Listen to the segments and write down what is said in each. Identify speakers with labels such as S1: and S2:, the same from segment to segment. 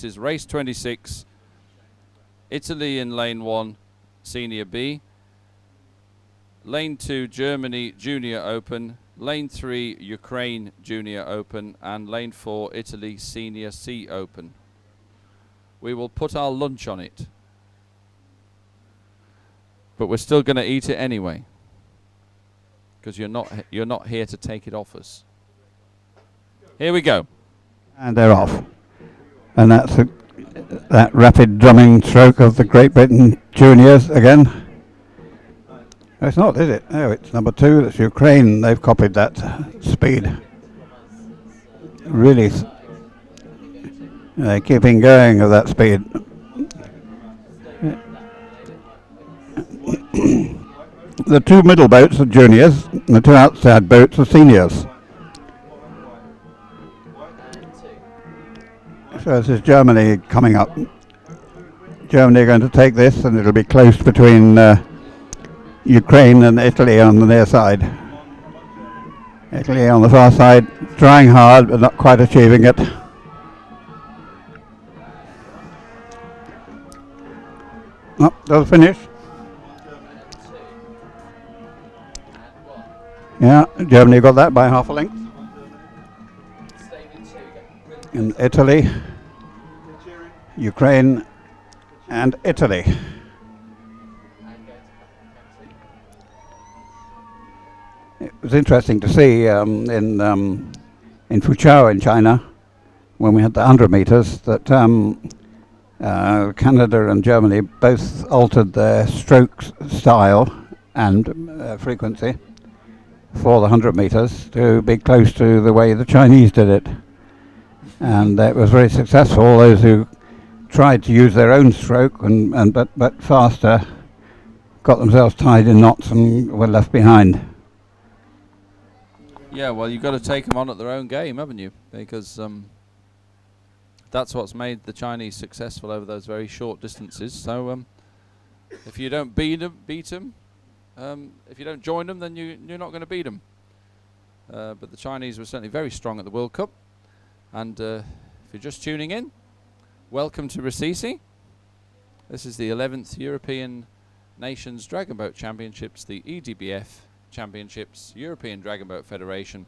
S1: this is race 26. Italy in lane 1, Senior B. Lane 2, Germany Junior Open. Lane 3, Ukraine Junior Open. And lane 4, Italy Senior C Open. We will put our lunch on it. But we're still going to eat it anyway. Because you're not here to take it off us. Here we go.
S2: And they're off. And that's that rapid drumming stroke of the Great Britain juniors again. No, it's not, is it? No, it's number 2. That's Ukraine. They've copied that speed. Really, they're keeping going at that speed. The 2 middle boats are juniors, and the 2 outside boats are seniors. So this is Germany coming up. Germany are going to take this, and it'll be close between Ukraine and Italy on the near side. Italy on the far side, trying hard but not quite achieving it. Oh, does finish. Yeah, Germany got that by half a length. In Italy, Ukraine, and Italy. It was interesting to see in Fuzhou in China, when we had the 100 meters, that Canada and Germany both altered their stroke style and frequency for the 100 meters to be close to the way the Chinese did it. And it was very successful. Those who tried to use their own stroke but faster got themselves tied in knots and were left behind.
S1: Yeah, well, you've got to take them on at their own game, haven't you? Because that's what's made the Chinese successful over those very short distances. So if you don't beat them, if you don't join them, then you're not going to beat them. But the Chinese were certainly very strong at the World Cup. And if you're just tuning in, welcome to Recife. This is the 11th European Nations Dragon Boat Championships, the EDBF Championships, European Dragon Boat Federation,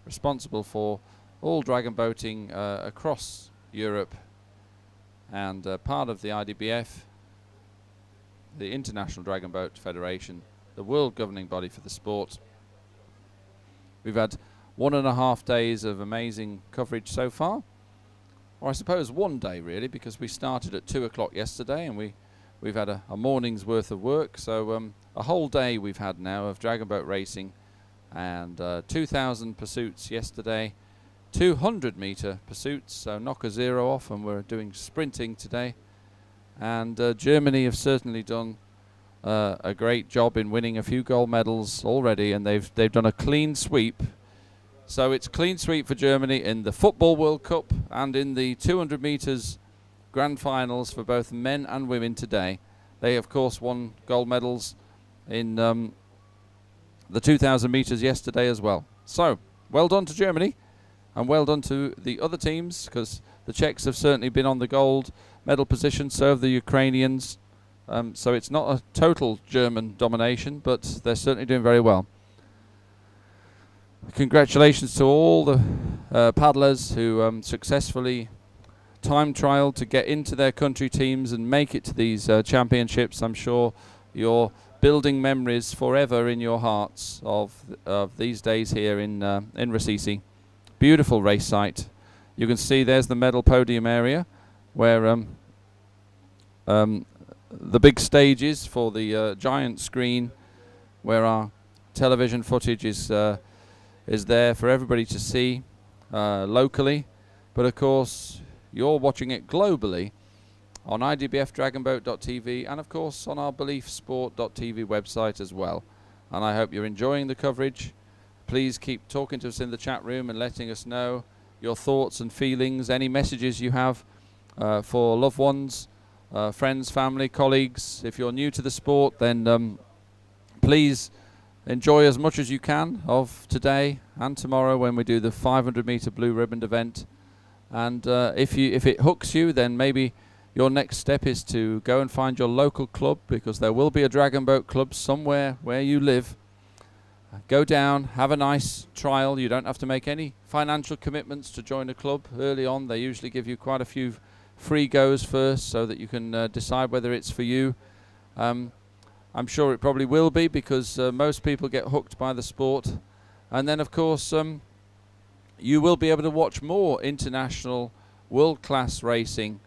S1: responsible for all dragon boating across Europe, and part of the IDBF, the International Dragon Boat Federation, the world governing body for the sport. We've had 1.5 days of amazing coverage so far, or I suppose 1 day really, because we started at 2 o'clock yesterday and we've had a morning's worth of work. So a whole day we've had now of dragon boat racing, and 2,000 pursuits yesterday, 200 meter pursuits, so knock a zero off, and we're doing sprinting today. And Germany have certainly done a great job in winning a few gold medals already, and they've done a clean sweep. So it's clean sweep for Germany in the Football World Cup and in the 200 meters grand finals for both men and women today. They, of course, won gold medals in the 2,000 meters yesterday as well. So, well done to Germany, and well done to the other teams, because the Czechs have certainly been on the gold medal position, so have the Ukrainians. So it's not a total German domination, but they're certainly doing very well. Congratulations to all the paddlers who successfully time trialed to get into their country teams and make it to these championships. I'm sure you're building memories forever in your hearts of these days here in Recife. Beautiful race site. You can see there's the medal podium area where the big stage is for the giant screen, where our television footage is there for everybody to see locally. But of course, you're watching it globally on idbfdragonboat.tv and of course on our beliefsport.tv website as well. And I hope you're enjoying the coverage. Please keep talking to us in the chat room and letting us know your thoughts and feelings, any messages you have for loved ones, friends, family, colleagues. If you're new to the sport, then please enjoy as much as you can of today and tomorrow when we do the 500 meter blue ribbon event. And if it hooks you, then maybe your next step is to go and find your local club, because there will be a dragon boat club somewhere where you live. Go down, have a nice trial. You don't have to make any financial commitments to join a club early on. They usually give you quite a few free goes first, so that you can decide whether it's for you. I'm sure it probably will be, because most people get hooked by the sport. And then, of course, you will be able to watch more international world-class racing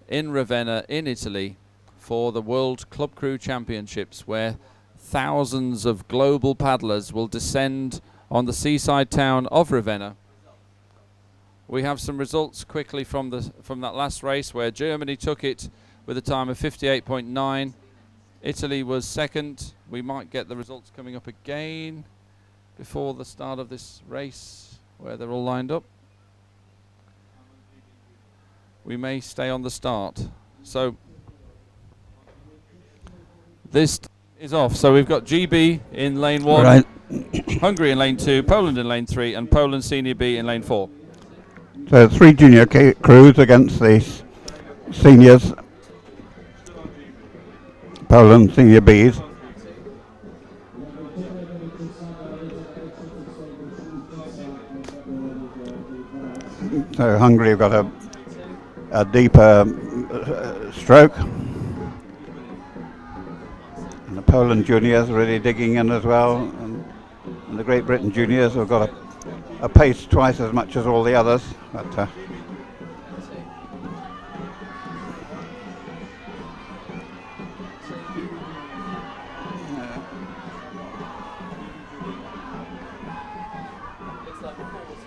S1: in Ravenna, in Italy, for the World Club Crew Championships, where thousands of global paddlers will descend on the seaside town of Ravenna. We have some results quickly from that last race, where Germany took it with a time of 58.9. Italy was second. We might get the results coming up again before the start of this race, where they're all lined up. We may stay on the start. So this is off. So we've got GB in lane 1,
S2: Right.
S1: Hungary in lane 2, Poland in lane 3, and Poland Senior B in lane 4.
S2: So 3 junior crews against the seniors. Poland Senior Bs. So Hungary have got a deeper stroke. And the Poland juniors are really digging in as well. And the Great Britain juniors have got a pace twice as much as all the others. But,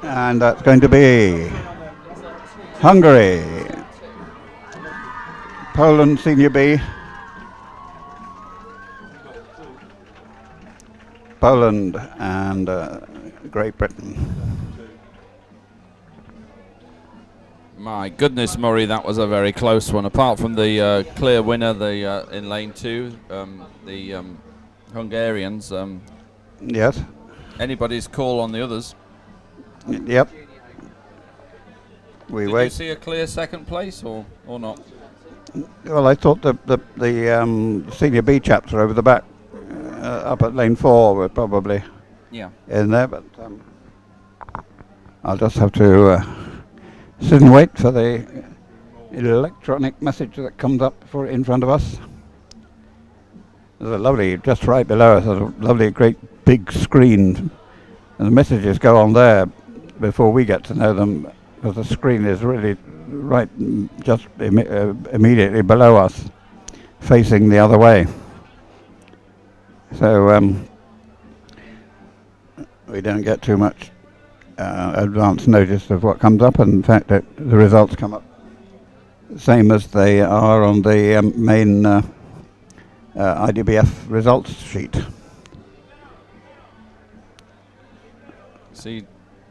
S2: and that's going to be Hungary, Poland Senior B, Poland, and Great Britain.
S1: My goodness, Murray, that was a very close one. Apart from the clear winner, in lane 2, the Hungarians.
S2: Yes.
S1: Anybody's call on the others.
S2: Yep.
S1: Did you see a clear second place or not?
S2: Well, I thought the Senior B chaps are over the back, up at lane 4 were probably in there, but I'll just have to sit and wait for the electronic message that comes up in front of us. There's a lovely, just right below us, there's a lovely great big screen, and the messages go on there before we get to know them, because the screen is really right just immediately below us, facing the other way. So we don't get too much advance notice of what comes up, and in fact the results come up same as they are on the main IDBF results sheet.
S1: See.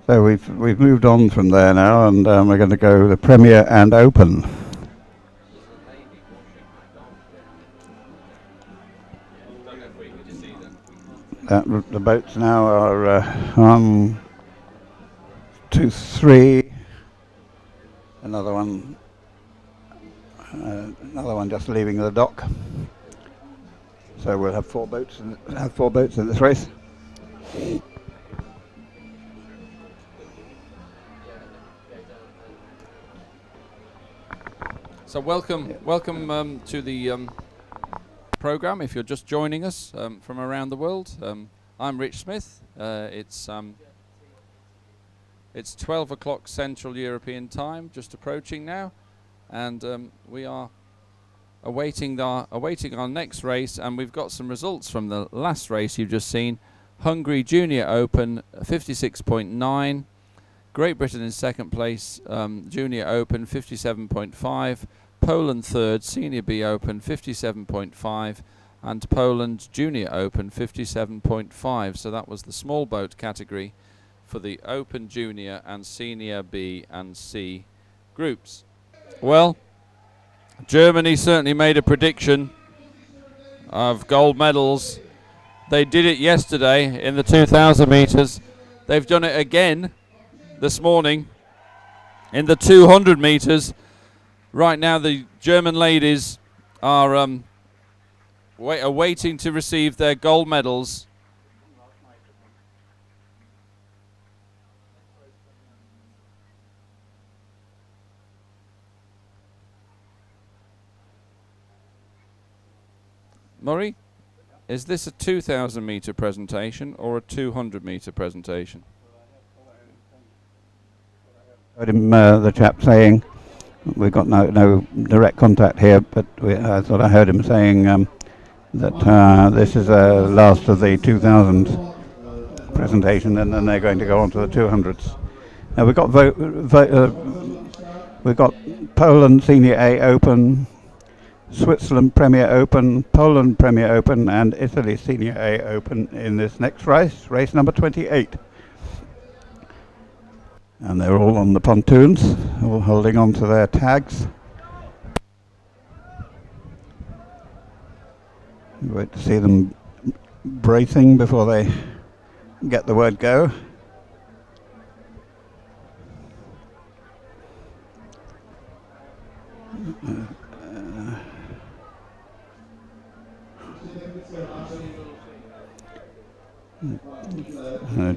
S2: So we've moved on from there now, and we're going to go the Premier and Open. The boats now are 1, 2, 3. Another one just leaving the dock. So we'll have 4 boats in this race.
S1: So welcome to the program. If you're just joining us from around the world, I'm Rich Smith. It's 12 o'clock Central European Time, just approaching now, and we are awaiting our next race. And we've got some results from the last race you've just seen. Hungary Junior Open 56.9. Great Britain in second place, Junior Open 57.5, Poland third, Senior B Open 57.5, and Poland Junior Open 57.5. So that was the small boat category for the Open Junior and Senior B and C groups. Well, Germany certainly made a prediction of gold medals. They did it yesterday in the 2,000 meters. They've done it again this morning In the 200 meters, right now the German ladies are waiting to receive their gold medals. Murray, is this a 2,000 meter presentation or a 200 meter presentation?
S2: Heard him, the chap saying, we got no direct contact here, but I thought I heard him saying that this is the last of the 2000 presentation, and then they're going to go on to the 200s. Now we've got Poland Senior A Open, Switzerland Premier Open, Poland Premier Open, and Italy Senior A Open in this next race number 28. And they're all on the pontoons, all holding on to their tags. We wait to see them bracing before they get the word go.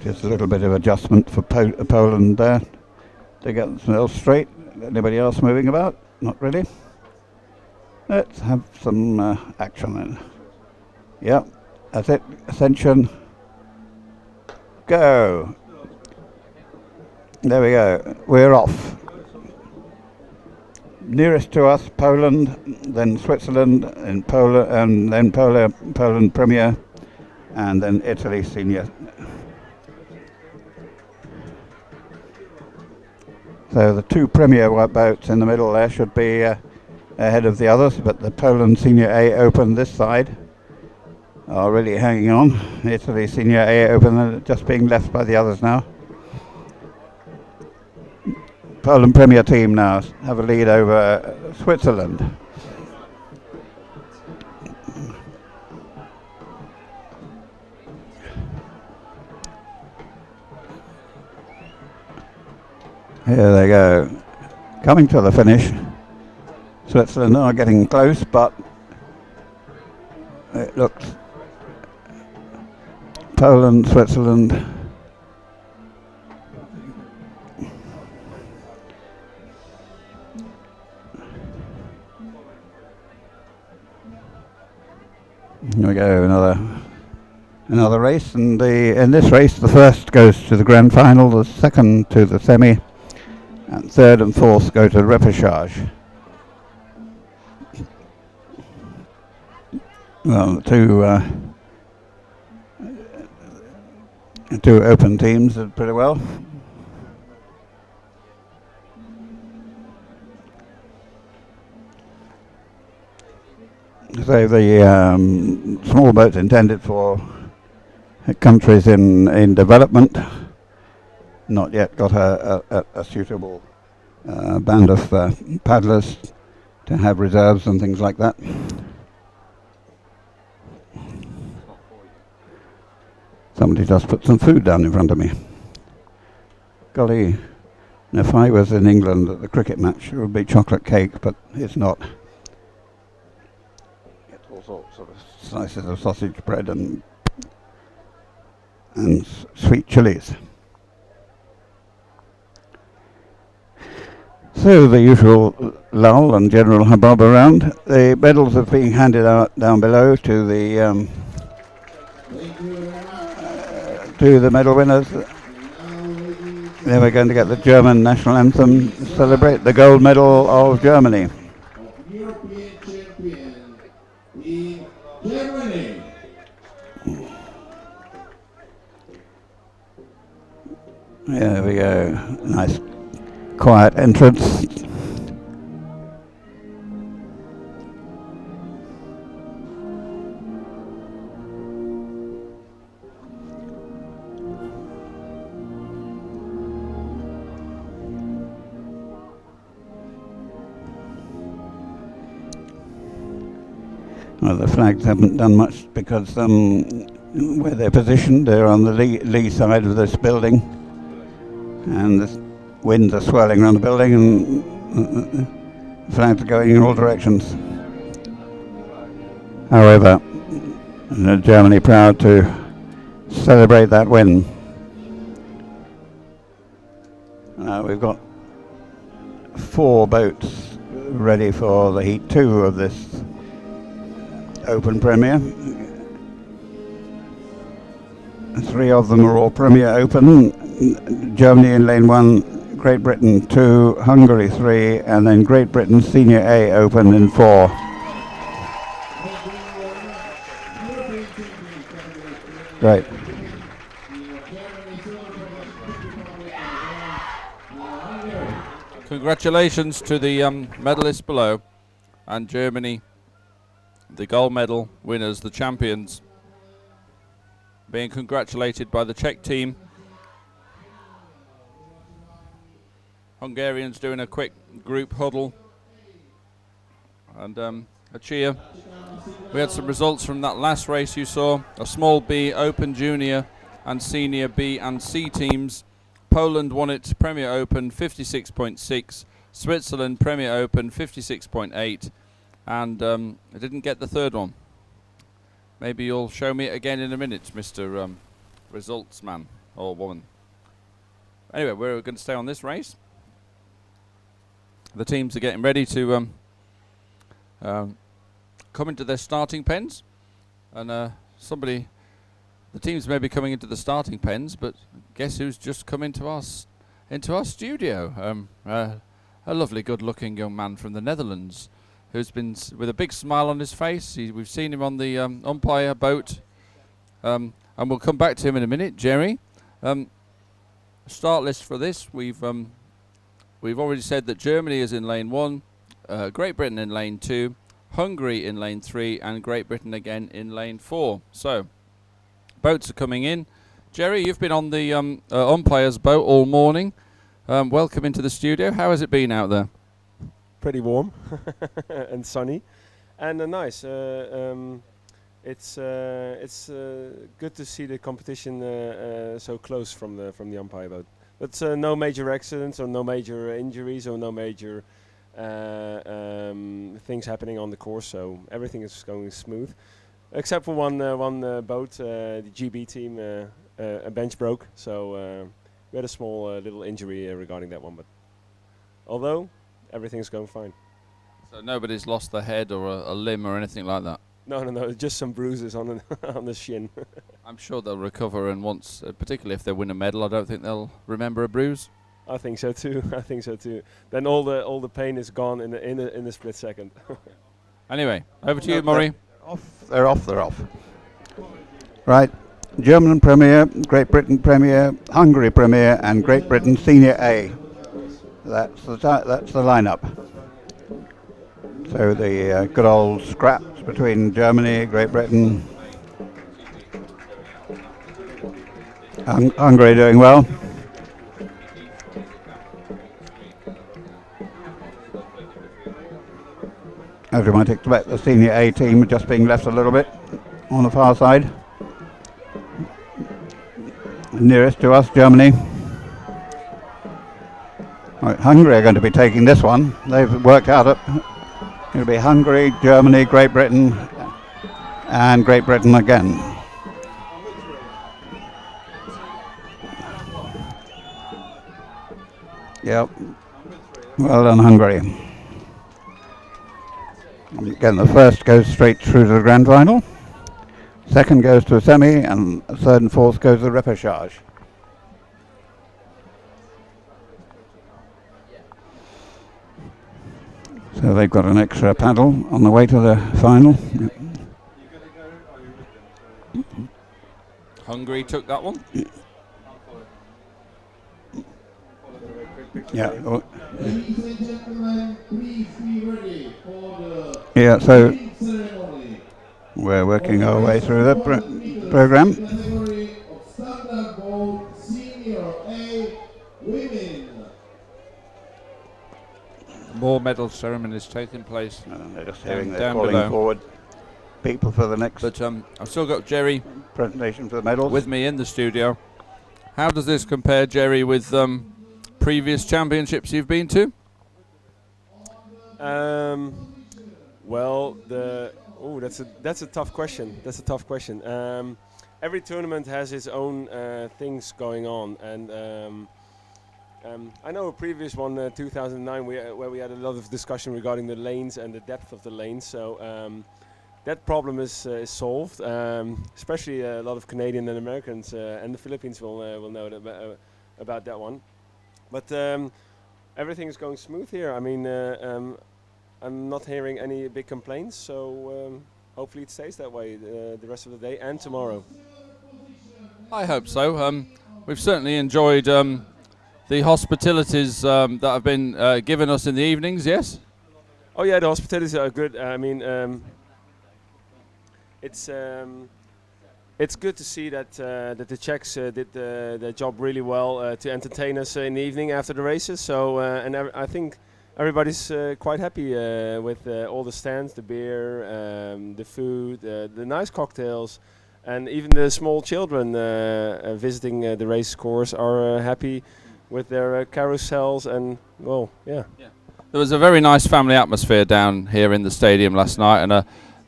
S2: Just a little bit of adjustment for Poland there to get themselves straight. Anybody else moving about? Not really. Let's have some action then. Yep, that's it. Ascension. Go. There we go. We're off. Nearest to us, Poland, then Switzerland, and then Poland Premier, and then Italy Senior. So the two Premier boats in the middle there should be ahead of the others, but the Poland Senior A Open this side are really hanging on. Italy Senior A Open are just being left by the others now. Poland Premier team now have a lead over Switzerland. Here they go, coming to the finish. Switzerland are getting close, but it looks Poland, Switzerland. Here we go, another race, and in this race the first goes to the grand final, the second to the semi, and third and fourth go to the repechage. Well, the two open teams did pretty well. So the small boats intended for countries in development, not yet got a suitable band of paddlers to have reserves and things like that. Somebody just put some food down in front of me. Golly, if I was in England at the cricket match, it would be chocolate cake, but it's not. Get all sorts of slices of sausage bread and sweet chilies. So the usual lull and general hubbub around. The medals are being handed out down below to the medal winners. Then we're going to get the German national anthem, celebrate the gold medal of Germany.
S3: European champion in Germany.
S2: There we go. Nice quiet entrance. Well, the flags haven't done much because where they're positioned, they're on the lee side of this building, and winds are swirling around the building and flags are going in all directions. However, Germany proud to celebrate that win. We've got 4 boats ready for the Heat 2 of this Open Premier. 3 of them are all Premier Open. Germany in lane 1, Great Britain 2, Hungary 3, and then Great Britain Senior A Open in 4. Right.
S1: Congratulations to the medalists below, and Germany, the gold medal winners, the champions, being congratulated by the Czech team. Hungarians doing a quick group huddle and a cheer. We had some results from that last race you saw. A small B Open Junior and Senior B and C teams. Poland won it Premier Open 56.6, Switzerland Premier Open 56.8, and I didn't get the third one. Maybe you'll show me it again in a minute, Mr. Results man or woman. Anyway, we're going to stay on this race. The teams are getting ready to come into their starting pens, and the teams may be coming into the starting pens, but guess who's just come into our studio? A lovely, good-looking young man from the Netherlands, who's been with a big smile on his face. We've seen him on the umpire boat, and we'll come back to him in a minute. Jerry, start list for this. We've already said that Germany is in lane 1, Great Britain in lane 2, Hungary in lane 3, and Great Britain again in lane 4. So, boats are coming in. Jerry, you've been on the umpire's boat all morning. Welcome into the studio. How has it been out there?
S4: Pretty warm and sunny, and nice. It's good to see the competition so close from the umpire boat. But no major accidents or no major injuries or no major things happening on the course. So everything is going smooth, except for one boat, the GB team. A bench broke, so we had a small little injury regarding that one. But although everything's going fine.
S1: So nobody's lost their head or a limb or anything like that?
S4: No, just some bruises on the shin.
S1: I'm sure they'll recover, and once, particularly if they win a medal, I don't think they'll remember a bruise.
S4: I think so too. Then all the pain is gone in a split second.
S1: Anyway, over to you, Murray.
S2: They're off. Right. German Premier, Great Britain Premier, Hungary Premier, and Great Britain Senior A. That's the lineup. So the good old scraps between Germany, Great Britain, Hungary doing well. As you might expect, the Senior A team just being left a little bit on the far side. Nearest to us, Germany. Right, Hungary are going to be taking this one. They've worked out it'll be Hungary, Germany, Great Britain, and Great Britain again. Yep. Well done, Hungary. And again, the first goes straight through to the grand final. Second goes to a semi, and third and fourth goes to the repechage. So they've got an extra paddle on the way to the final.
S1: Hungary took that one.
S2: Yeah.
S3: Ladies and gentlemen, please be ready for the
S2: Yeah. So
S3: ring ceremony.
S2: we're working our way through the program.
S3: Category of standard boat Senior A women.
S1: More medal ceremonies taking place.
S2: They're just hearing they're
S1: down
S2: calling
S1: below.
S2: forward people for the next
S1: But I've still got Jerry
S2: presentation for the medals.
S1: with me in the studio. How does this compare, Jerry, with previous championships you've been to?
S4: Well, that's a tough question. That's a tough question. Every tournament has its own things going on, and I know a previous one, 2009, where we had a lot of discussion regarding the lanes and the depth of the lanes. So that problem is solved. Especially a lot of Canadian and Americans and the Philippines will know about that one. But everything is going smooth here. I mean, I'm not hearing any big complaints. So hopefully it stays that way the rest of the day and tomorrow.
S1: I hope so. We've certainly enjoyed the hospitalities that have been given us in the evenings, yes?
S4: Oh yeah, the hospitalities are good. I mean, it's good to see that the Czechs did their job really well to entertain us in the evening after the races. So and I think everybody's quite happy with all the stands, the beer, the food, the nice cocktails, and even the small children visiting the race course are happy with their carousels and, well, yeah.
S1: There was a very nice family atmosphere down here in the stadium last night, and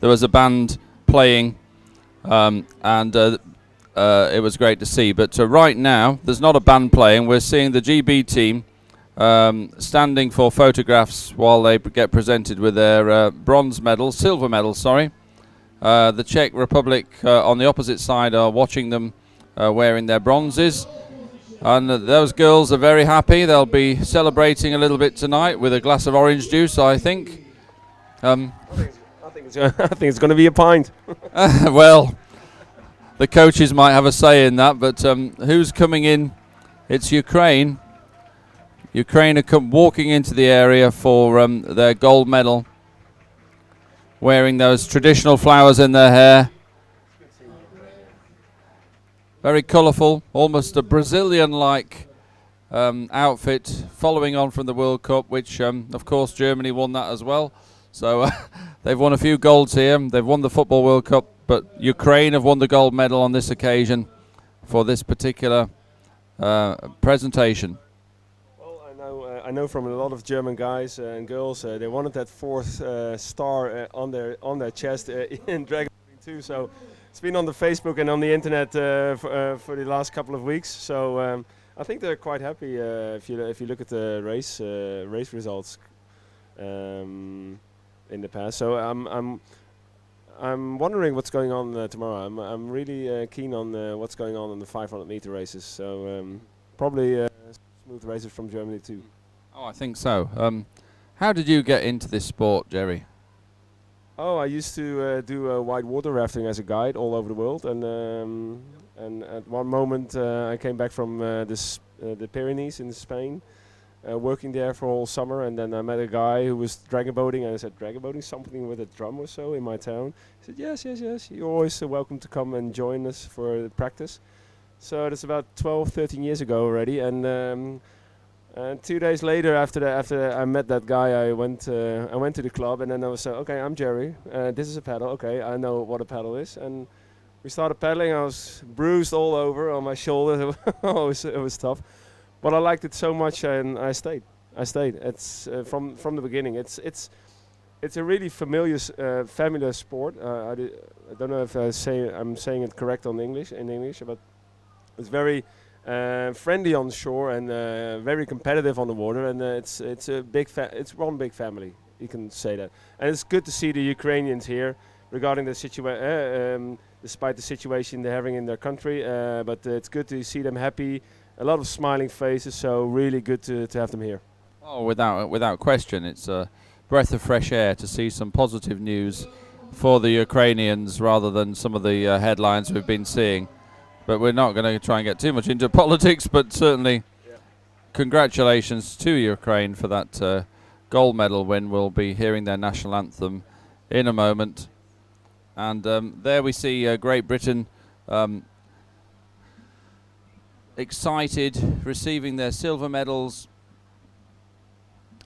S1: there was a band playing, and it was great to see. But right now, there's not a band playing. We're seeing the GB team standing for photographs while they get presented with their bronze medals, silver medals, sorry. The Czech Republic on the opposite side are watching them wearing their bronzes. And those girls are very happy. They'll be celebrating a little bit tonight with a glass of orange juice, I think.
S4: I think it's going to be a pint.
S1: Well, the coaches might have a say in that, but who's coming in? It's Ukraine. Ukraine are walking into the area for their gold medal, wearing those traditional flowers in their hair. Very colourful, almost a Brazilian-like outfit, following on from the World Cup, which, of course, Germany won that as well. So they've won a few golds here. They've won the Football World Cup, but Ukraine have won the gold medal on this occasion for this particular presentation.
S4: Well, I know from a lot of German guys and girls, they wanted that fourth star on their chest in dragon boating too. So it's been on the Facebook and on the internet for the last couple of weeks. So I think they're quite happy if you look at the race results in the past. So I'm wondering what's going on tomorrow. I'm really keen on what's going on in the 500-meter races. So probably smooth races from Germany too.
S1: Oh, I think so. How did you get into this sport, Jerry?
S4: Oh, I used to do white water rafting as a guide all over the world, and at one moment I came back from the Pyrenees in Spain, working there for all summer, and then I met a guy who was dragon boating, and I said, dragon boating, something with a drum or so in my town? He said, yes, you're always welcome to come and join us for practice. So that's about 12, 13 years ago already, and 2 days later, after I met that guy, I went to the club, and then I was okay, I'm Jerry. This is a paddle. Okay, I know what a paddle is, and we started paddling. I was bruised all over on my shoulder. It was tough, but I liked it so much, and I stayed. It's from the beginning. It's a really familiar sport. I don't know if I'm saying it correct in English, but it's very friendly on shore and very competitive on the water, and it's it's one big family, you can say that. And it's good to see the Ukrainians here regarding the situation, despite the situation they're having in their country, but it's good to see them happy, a lot of smiling faces, so really good to have them here.
S1: Oh, without question, it's a breath of fresh air to see some positive news for the Ukrainians rather than some of the headlines we've been seeing. But we're not going to try and get too much into politics, but certainly congratulations to Ukraine for that gold medal win. We'll be hearing their national anthem in a moment. And there we see Great Britain excited, receiving their silver medals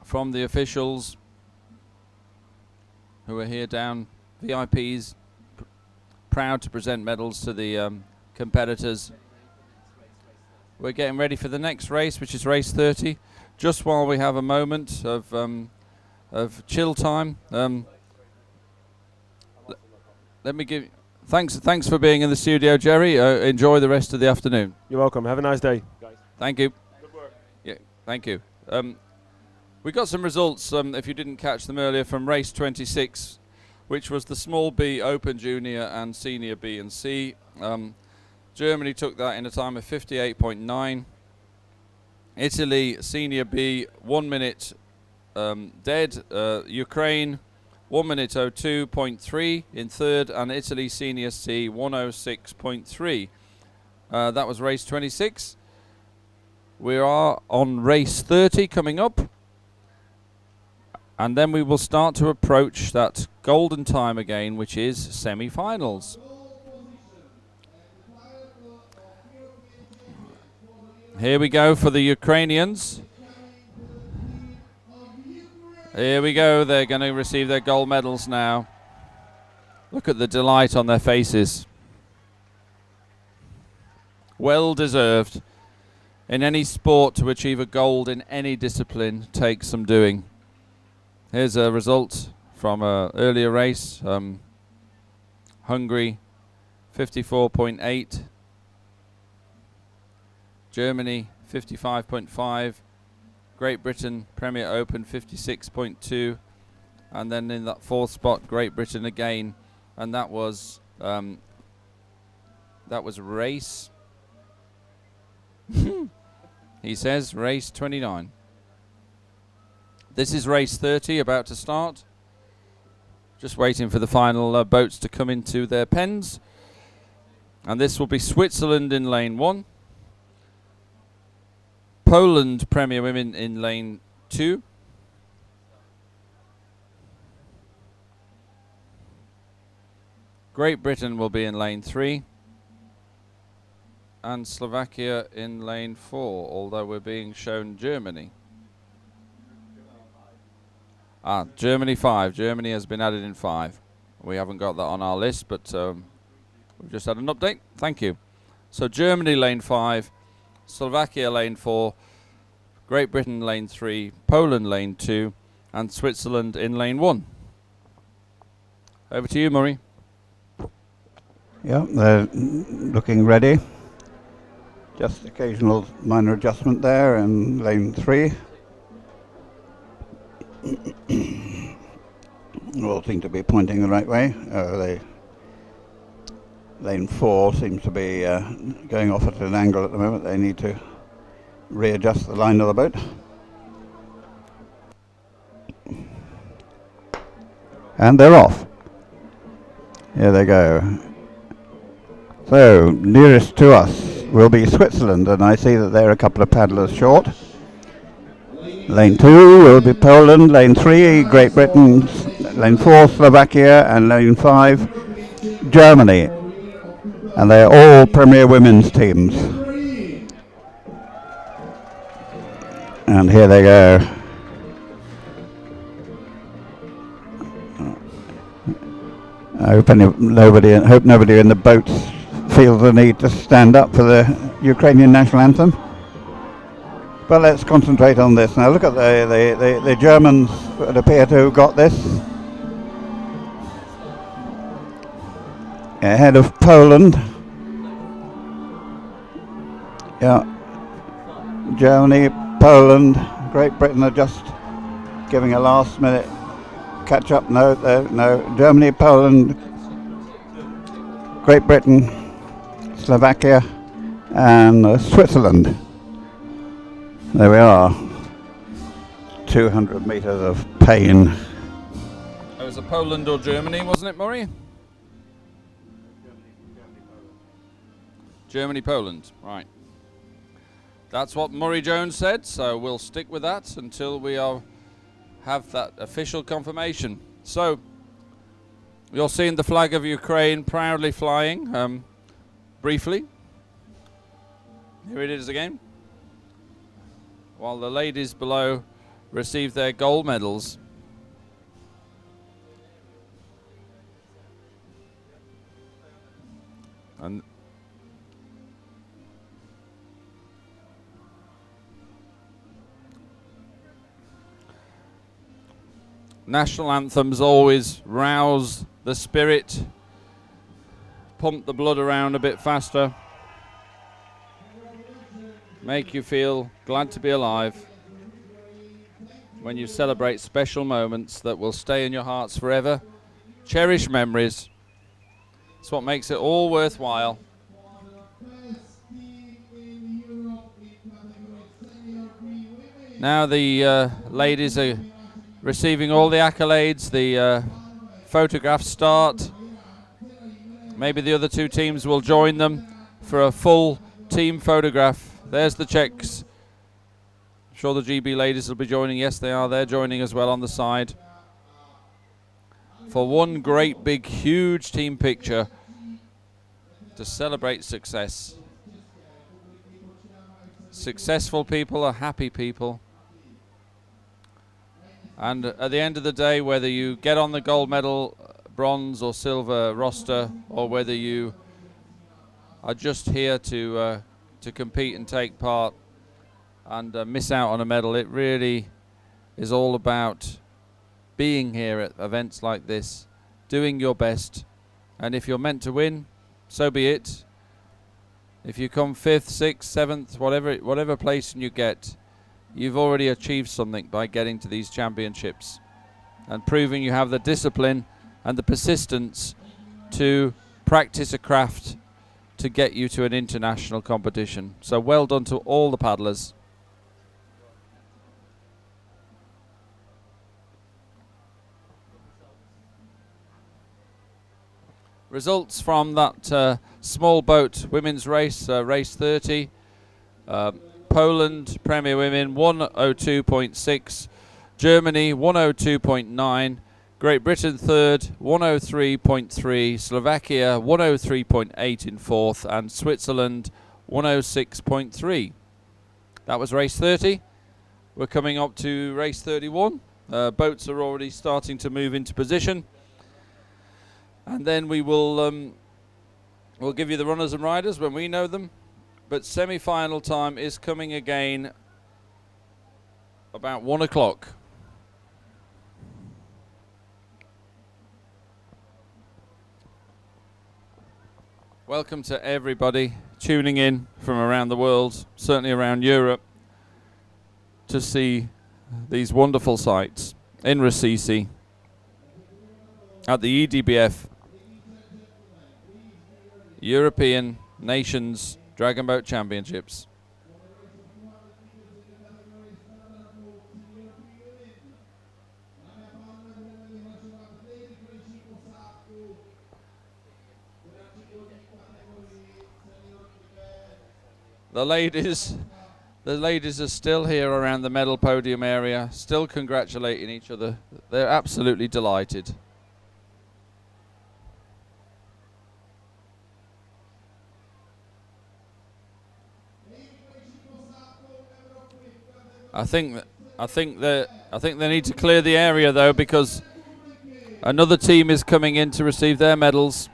S1: from the officials who are here down, VIPs, proud to present medals to the competitors. we're getting ready for the next race, which is race 30. Just while we have a moment of chill time, let me give. Thanks for being in the studio, Jerry. Enjoy the rest of the afternoon.
S4: You're welcome. Have a nice day, guys.
S1: Thank you.
S4: Good work.
S1: Yeah, thank you. We got some results, if you didn't catch them earlier, from race 26, which was the small B Open Junior and Senior B and C. Germany took that in a time of 58.9. Italy Senior B 1 minute dead. Ukraine 1 minute 02.3 in third, and Italy Senior C 106.3. That was race 26. We are on race 30 coming up, and then we will start to approach that golden time again, which is semi-finals. Here we go for the Ukrainians. Here we go, they're going to receive their gold medals now. Look at the delight on their faces. Well deserved. In any sport, to achieve a gold in any discipline takes some doing. Here's a result from an earlier race. Hungary 54.8. Germany 55.5. Great Britain Premier Open 56.2, and then in that fourth spot Great Britain again, and that was race he says race 29. This is race 30 about to start. Just waiting for the final boats to come into their pens, and this will be Switzerland in lane 1, Poland Premier Women in lane 2, Great Britain will be in lane 3, and Slovakia in lane 4, although we're being shown Germany. Germany 5. Germany has been added in 5. We haven't got that on our list, but we've just had an update. Thank you. So Germany lane 5, Slovakia lane 4, Great Britain lane 3, Poland lane 2, and Switzerland in lane 1. Over to you, Murray.
S2: Yeah, they're looking ready. Just occasional minor adjustment there in lane 3. All seem to be pointing the right way. Lane 4 seems to be going off at an angle at the moment. They need to readjust the line of the boat. And they're off. Here they go. So, nearest to us will be Switzerland, and I see that they're a couple of paddlers short. Lane 2 will be Poland, lane 3 Great Britain, lane 4 Slovakia, and lane 5 Germany. And they're all Premier Women's teams. And here they go. I hope nobody in the boats feels the need to stand up for the Ukrainian national anthem. But let's concentrate on this now. Look at the Germans that appear to have got this. Ahead of Poland. Yeah. Germany, Poland, Great Britain are just giving a last minute catch up. No. Germany, Poland, Great Britain, Slovakia, and Switzerland. There we are. 200 meters of pain.
S1: It was a Poland or Germany, wasn't it, Murray? Germany, Poland. Right. That's what Murray Jones said, so we'll stick with that until we have that official confirmation. So, you're seeing the flag of Ukraine proudly flying, briefly. Here it is again. While the ladies below receive their gold medals. National anthems always rouse the spirit, pump the blood around a bit faster, make you feel glad to be alive when you celebrate special moments that will stay in your hearts forever. Cherish memories. It's what makes it all worthwhile. Now the ladies are receiving all the accolades. The photographs start. Maybe the other two teams will join them for a full team photograph. There's the Czechs. I'm sure the GB ladies will be joining. Yes, they are. They're joining as well on the side. For one great big huge team picture to celebrate success. Successful people are happy people. And at the end of the day, whether you get on the gold medal, bronze or silver roster, or whether you are just here to compete and take part and miss out on a medal, it really is all about being here at events like this, doing your best, and if you're meant to win, so be it. If you come 5th, 6th, 7th, whatever place you get, you've already achieved something by getting to these championships and proving you have the discipline and the persistence to practice a craft to get you to an international competition. So well done to all the paddlers. Results from that small boat women's race, race 30. Poland Premier Women 102.6, Germany 102.9, Great Britain third 103.3, Slovakia 103.8 in fourth, and Switzerland 106.3. That was race 30. We're coming up to race 31. Boats are already starting to move into position. And then we will we'll give you the runners and riders when we know them. But semi-final time is coming again about 1 o'clock. Welcome to everybody tuning in from around the world, certainly around Europe, to see these wonderful sights in Recife at the EDBF European Nations Dragon Boat Championships. The ladies are still here around the medal podium area, still congratulating each other. They're absolutely delighted. I think they need to clear the area though, because another team is coming in to receive their medals,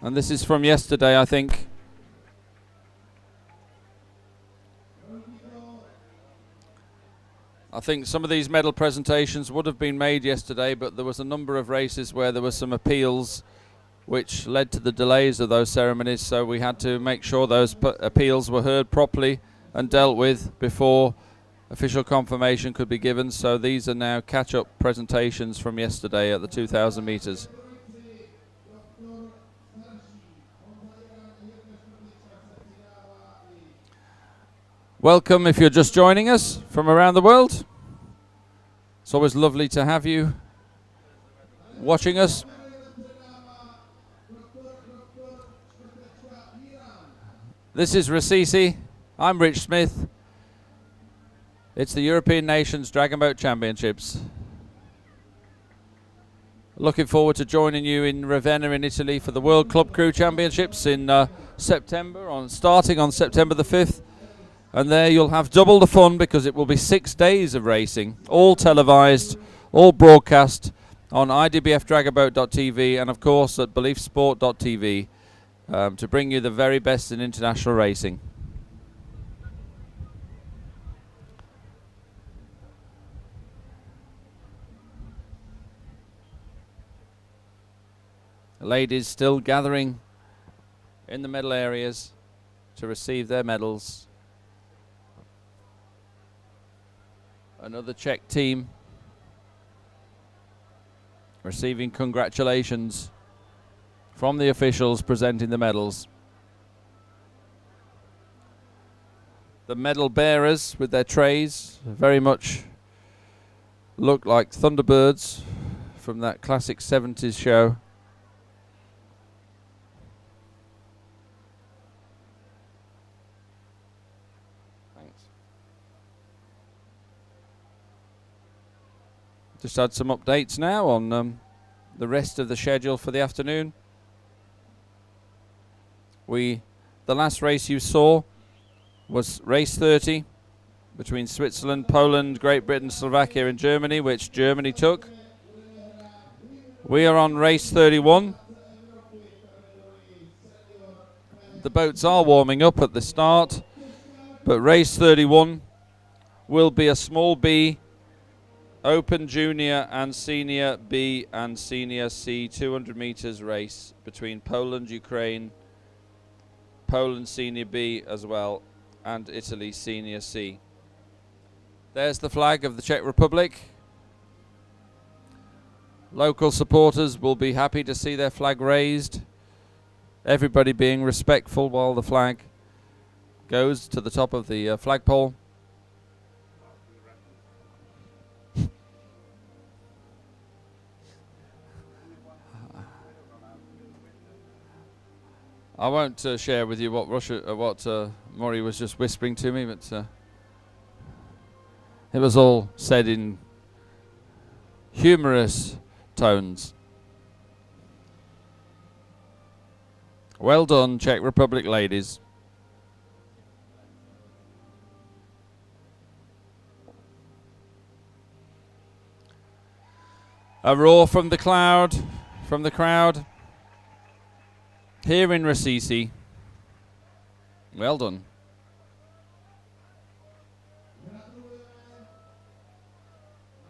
S1: and this is from yesterday, I think. I think some of these medal presentations would have been made yesterday, but there was a number of races where there were some appeals which led to the delays of those ceremonies, so we had to make sure those appeals were heard properly and dealt with before official confirmation could be given. So these are now catch-up presentations from yesterday at the 2,000 meters. Welcome if you're just joining us from around the world. It's always lovely to have you watching us. This is Recife. I'm Rich Smith. It's the European Nations Dragon Boat Championships. Looking forward to joining you in Ravenna in Italy for the World Club Crew Championships in September, starting on September the 5th. And there you'll have double the fun, because it will be 6 days of racing, all televised, all broadcast on idbfdragonboat.tv and of course at beliefsport.tv to bring you the very best in international racing. Ladies still gathering in the medal areas to receive their medals. Another Czech team receiving congratulations from the officials presenting the medals. The medal bearers with their trays very much look like Thunderbirds from that classic 70s show. Thanks. Just had some updates now on the rest of the schedule for the afternoon. The last race you saw was race 30 between Switzerland, Poland, Great Britain, Slovakia and Germany, which Germany took. We are on race 31. The boats are warming up at the start, but race 31 will be a small B, open junior and senior B and senior C 200 meters race between Poland, Ukraine, Poland senior B as well, and Italy senior C. There's the flag of the Czech Republic. Local supporters will be happy to see their flag raised. Everybody being respectful while the flag goes to the top of the flagpole. I won't share with you what Maury was just whispering to me, but it was all said in humorous tones. Well done, Czech Republic ladies. A roar from the crowd. Here in Recife. Well done.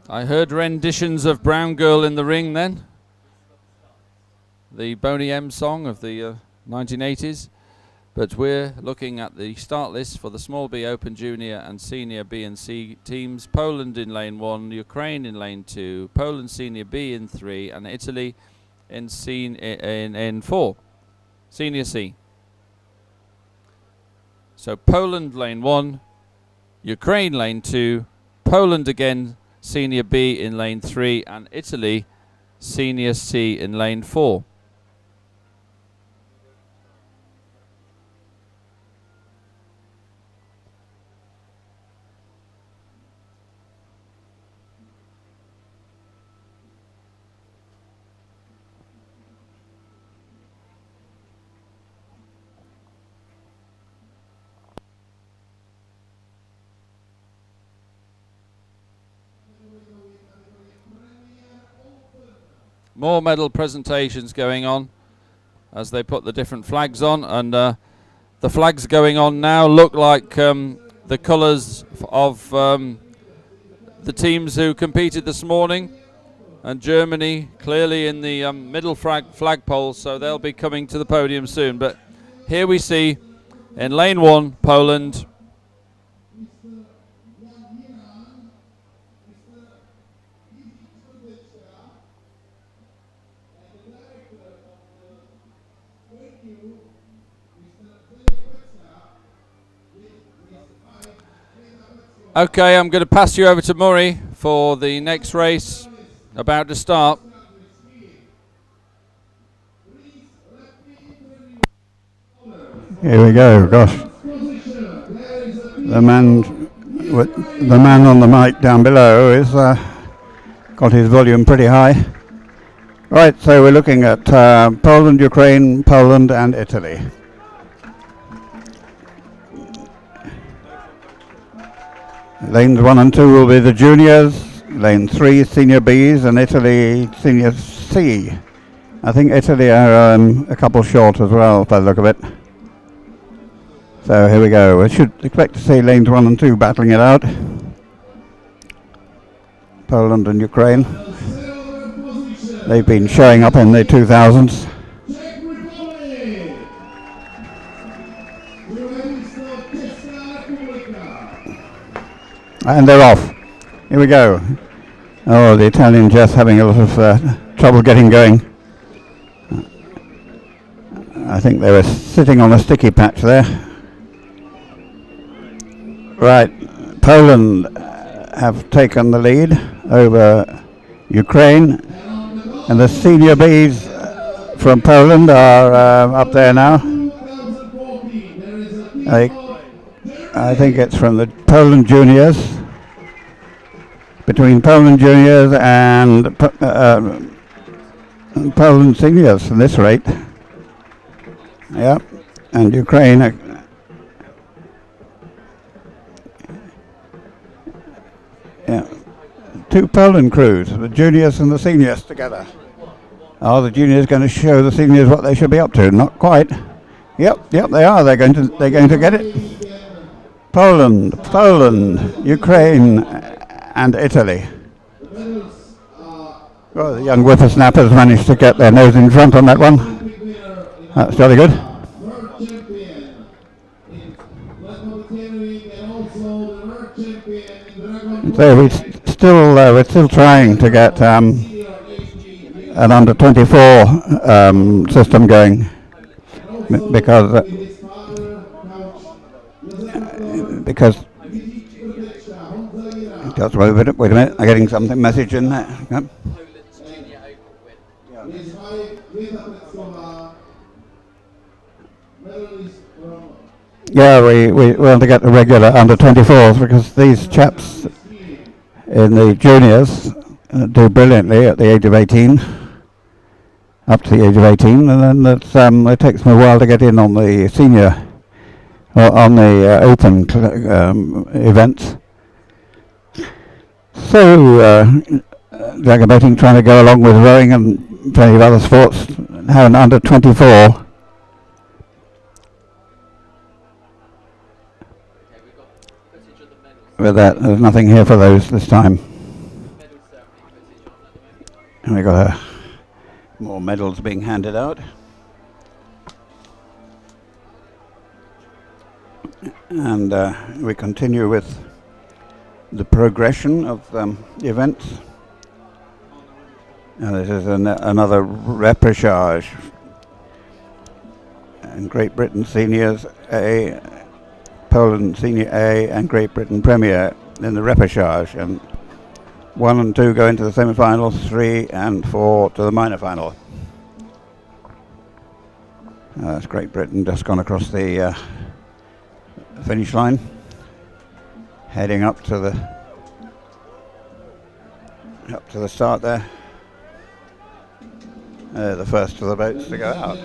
S1: I heard renditions of Brown Girl in the Ring then. The Boney M song of the 1980s. But we're looking at the start list for the small B Open Junior and Senior B and C teams. Poland in lane 1, Ukraine in lane 2, Poland Senior B in 3, and Italy in 4. Senior C. So Poland lane 1, Ukraine lane 2, Poland again Senior B in lane 3, and Italy Senior C in lane 4. More medal presentations going on as they put the different flags on, and the flags going on now look like the colours of the teams who competed this morning, and Germany clearly in the middle flagpole, so they'll be coming to the podium soon. But here we see in lane 1 Poland, Okay, I'm going to pass you over to Murray for the next race about to start.
S2: Here we go, gosh. The man on the mic down below is got his volume pretty high. Right, so we're looking at Poland, Ukraine, Poland and Italy. Lanes 1 and 2 will be the juniors, lane 3 senior Bs and Italy senior C. I think Italy are a couple short as well by the look of it. So here we go. We should expect to see lanes 1 and 2 battling it out. Poland and Ukraine. They've been showing up in the 2000s. And they're off. Here we go. Oh, the Italian just having a lot of trouble getting going. I think they were sitting on a sticky patch there. Right, Poland have taken the lead over Ukraine, and the senior Bs from Poland are up there now. I think it's from the Poland juniors, between Poland juniors and Poland seniors at this rate. Yeah, and Ukraine. Yeah, two Poland crews, the juniors and the seniors together. Are the juniors going to show the seniors what they should be up to? Not quite. Yep, they are. They're going to get it. Poland, Ukraine, and Italy. Well, the young whippersnappers managed to get their nose in front on that one. That's jolly good. So we're still trying to get an under 24 system going because just wait a minute, I'm getting something message in there. Yep. Yeah, we want to get the regular under 24s because these chaps in the juniors do brilliantly at the age of 18, up to the age of 18, and then it takes them a while to get in on the senior, or on the open events. So, drag boating trying to go along with rowing and plenty of other sports, have an under 24. With that, there's nothing here for those this time. And we got more medals being handed out. And we continue with the progression of the events. And this is another repechage. And Great Britain Seniors A, Poland Senior A, and Great Britain Premier in the repechage. And 1 and 2 go into the semi-finals, 3 and 4 to the minor final. That's Great Britain just gone across the finish line, heading up to the start there. The first of the boats to go out.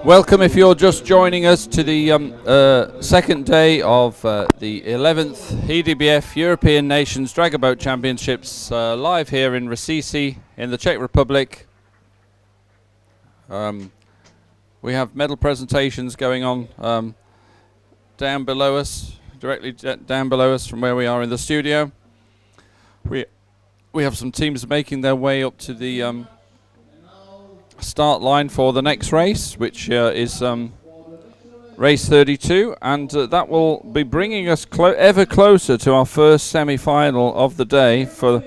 S1: Welcome if you're just joining us to the second day of the 11th EDBF European Nations Dragger Boat Championships live here in Recife in the Czech Republic. We have medal presentations going on down below us, directly down below us from where we are in the studio. We have some teams making their way up to the start line for the next race, which is race 32, and that will be bringing us ever closer to our first semi-final of the day for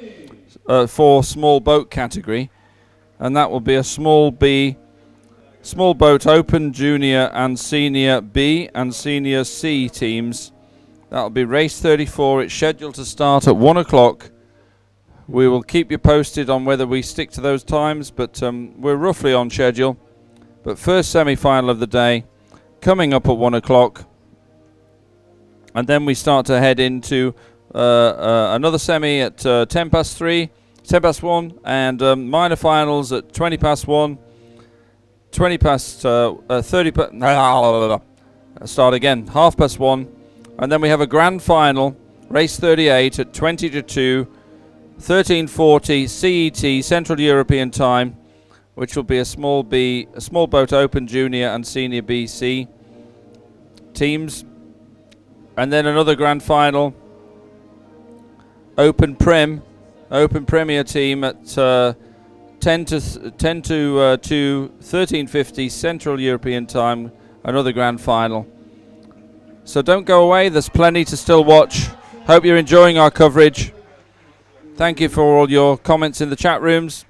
S1: small boat category, and that will be a small B, small boat open junior and senior B and senior C teams. That will be race 34. It's scheduled to start at 1 o'clock. We will keep you posted on whether we stick to those times, but we're roughly on schedule. But first semi-final of the day coming up at 1 o'clock, and then we start to head into another semi at 10 past 1, and minor finals at 20 past 1, 20 past 30 start again, half past 1, and then we have a grand final, race 38 at 20 to 2, 13:40 CET Central European Time, which will be a small boat open junior and senior BC teams, and then another grand final, open Premier team at 10 to 2, 13:50 Central European Time, another grand final. So don't go away, there's plenty to still watch. Hope you're enjoying our coverage. Thank you for all your comments in the chat rooms.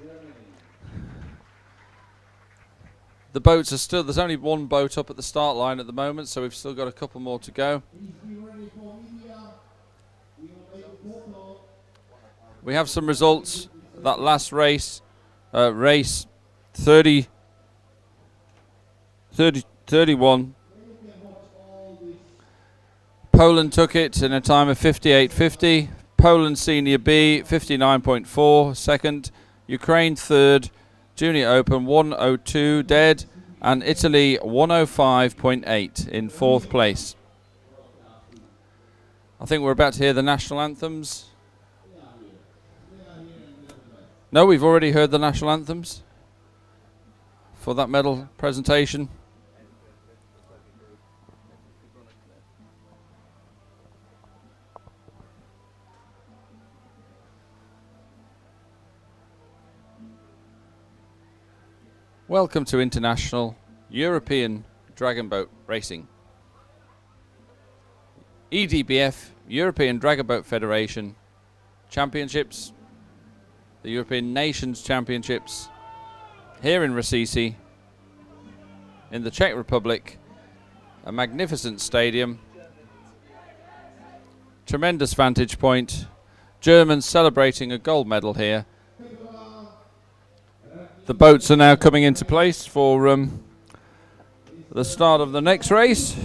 S1: The boats are still, there's only one boat up at the start line at the moment, so we've still got a couple more to go. We have some results. That last race, race 31. Poland took it in a time of 58.50. Poland Senior B 59.4 second. Ukraine third. Junior Open 102 dead. And Italy 105.8 in fourth place. I think we're about to hear the national anthems. No, we've already heard the national anthems for that medal presentation. Welcome to International European Dragon Boat Racing. EDBF, European Dragon Boat Federation Championships, the European Nations Championships, here in Recife, in the Czech Republic, a magnificent stadium, tremendous vantage point, Germans celebrating a gold medal here. The boats are now coming into place for the start of the next race.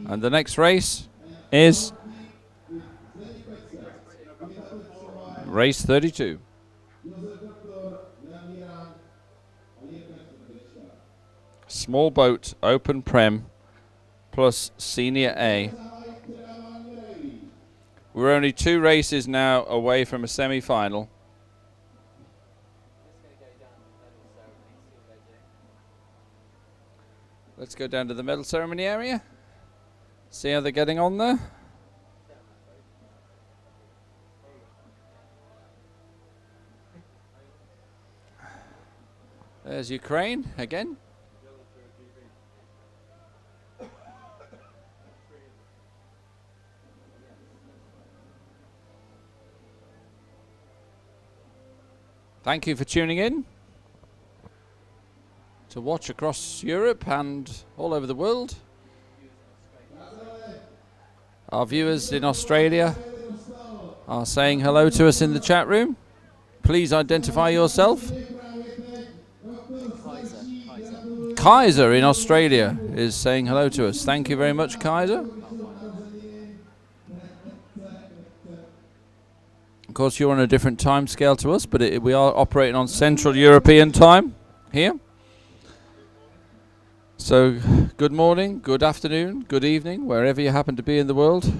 S1: And the next race is race 32. Small boat, open prem, plus senior A. We're only 2 races now away from a semi-final. Let's go down to the medal ceremony area. See how they're getting on there. There's Ukraine again. Thank you for tuning in to watch across Europe and all over the world. Our viewers in Australia are saying hello to us in the chat room. Please identify yourself. Kaiser in Australia is saying hello to us. Thank you very much, Kaiser. Of course, you're on a different time scale to us, but we are operating on Central European time here. So, good morning, good afternoon, good evening, wherever you happen to be in the world.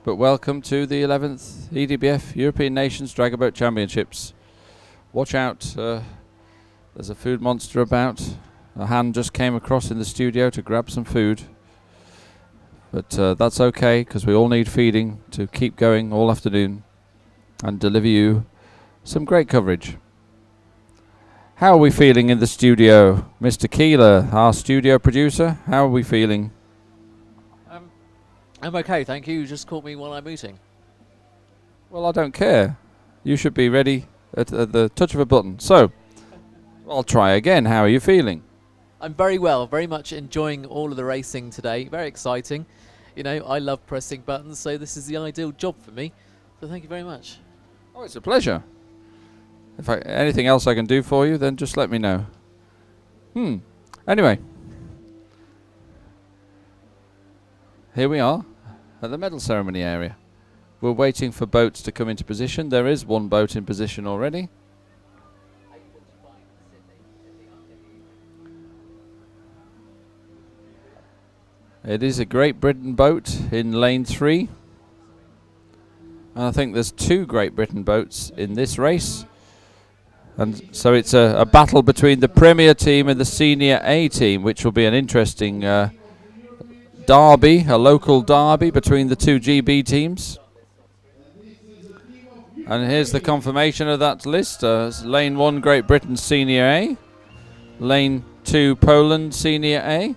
S1: But welcome to the 11th EDBF European Nations Dragon Boat Championships. Watch out, there's a food monster about. A hand just came across in the studio to grab some food. But that's okay, because we all need feeding to keep going all afternoon and deliver you some great coverage. How are we feeling in the studio? Mr. Keeler, our studio producer, how are we feeling?
S5: I'm okay, thank you. You just caught me while I'm eating.
S1: Well, I don't care. You should be ready at the touch of a button. So, I'll try again. How are you feeling?
S5: I'm very well, very much enjoying all of the racing today. Very exciting. You know, I love pressing buttons, so this is the ideal job for me. So thank you very much.
S1: Oh, it's a pleasure. If anything else I can do for you, then just let me know. Anyway. Here we are at the medal ceremony area. We're waiting for boats to come into position. There is one boat in position already. It is a Great Britain boat in lane 3. And I think there's 2 Great Britain boats in this race. And so it's a battle between the Premier team and the Senior A team, which will be an interesting derby, a local derby between the 2 GB teams. And here's the confirmation of that list. Lane 1, Great Britain Senior A. Lane 2, Poland Senior A.